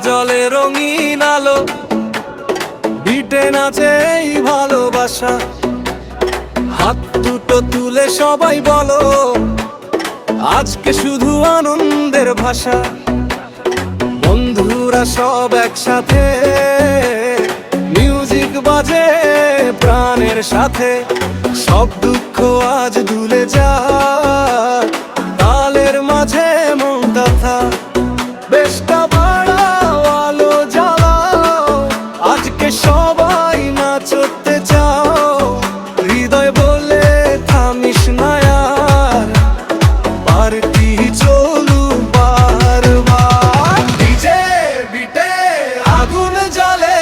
জলে রঙিন আলো, বিটে নাচে এই ভালোবাসা। হাত দুটো তুলে সবাই বলো, আজকে শুধু আনন্দের ভাষা। বন্ধুরা সব একসাথে, মিউজিক বাজে প্রাণের সাথে। সব দুঃখ আজ ভুলে যায়, তালের মাঝে মনটা থাক। বেশটা বাড়াও, আলো জ্বালাও, আজকে সবাই নাচতে চাও। হৃদয় বলে থামিস না আর, পার্টি চলু বারবার। ডিজে বিটে আগুন জ্বলে,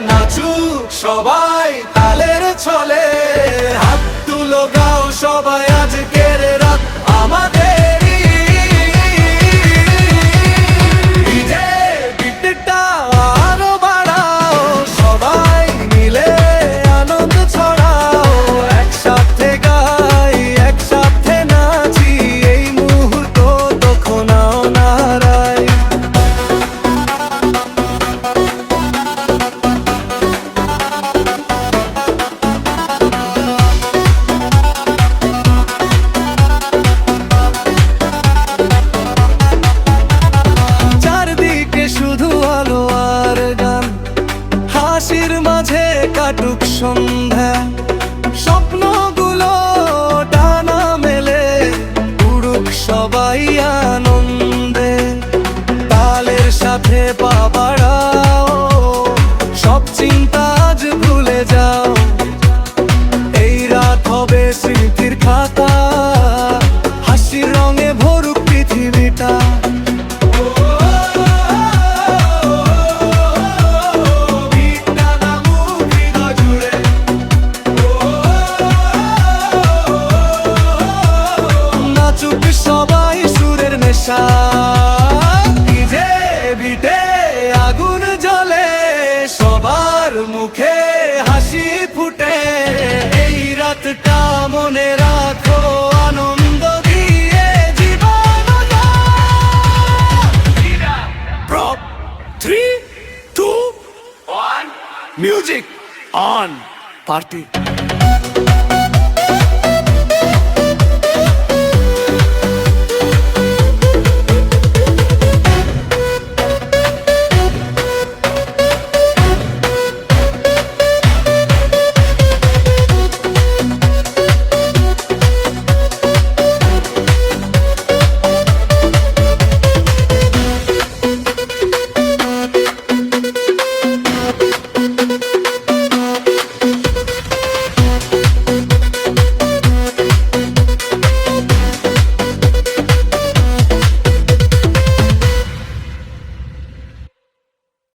নাচুক সবাই তালের ছলে। হাত তুলো, গাও সবাই, আজকের রাত আমাদেরই। ডিজে বিটটা আরো বাড়াও, সবাই মিলে আনন্দ ছড়াও। একসাথে গাই, একসাথে নাচি, এই মুহূর্ত তখন না হারাই। চারদিকে শুধু আলো আর গান, হাসির মাঝে কাটুক সন্ধ্যা। স্বপ্নগুলো ডানা মেলে, উড়ুক সবাই আনন্দে। তালের সাথে পা বাড়াও, সব চিন্তা আজ ভুলে যাও। এই রাত হবে স্মৃতির খাতা, হাসির রঙে ভরুক পৃথিবীটা। নাচুক সবাই সুরের নেশা, ডিজে বিটে আগুন জ্বলে, সবার মুখে হাসি ফুটে। এই রাতটা মনে রাখো, আনন্দ দিয়ে জীবন প্রপ 3, 2, 1 মিউজিক অন, পার্টি।